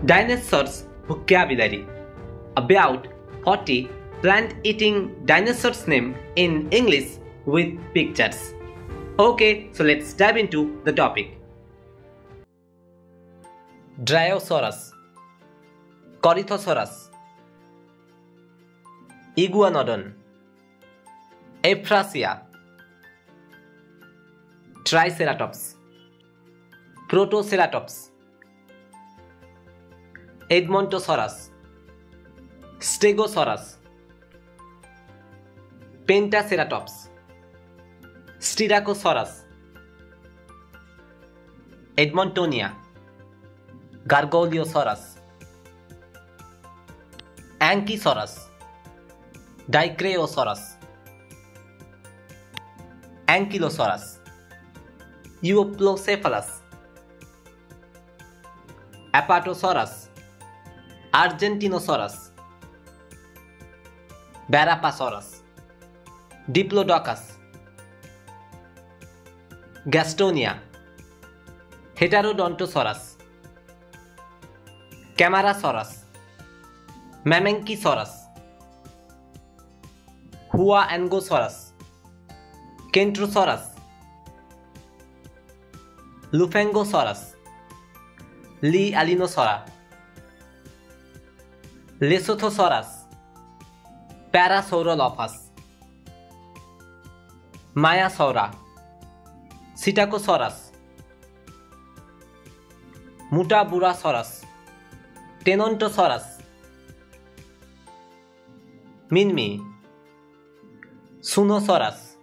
Dinosaurs vocabulary. About 40 plant-eating dinosaurs name in English with pictures. Okay, so let's dive into the topic. Dryosaurus, Corythosaurus, Iguanodon, Euphrasia, Triceratops, Protoceratops, Edmontosaurus, Stegosaurus, Pentaceratops, Styracosaurus, Edmontonia, Gargoliosaurus, Ankylosaurus, Dicraeosaurus, Ankylosaurus, Euoplocephalus, Apatosaurus, Argentinosaurus, Barapasaurus, Diplodocus, Gastonia, Heterodontosaurus, Camarasaurus, Mamenchisaurus, Huaangosaurus, Kentrosaurus, Luphangosaurus, Lee Alinosaura, Lesothosaurus, Parasaurolophus, Maiasaura, Psittacosaurus, Mutaburasaurus, Tenontosaurus, Minmi, Sunosaurus,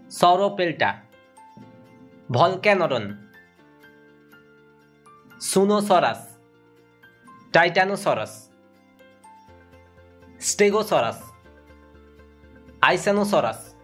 Sauropelta, Volcanodon, Sunosaurus, Titanosaurus, Stegosaurus, Isanosaurus,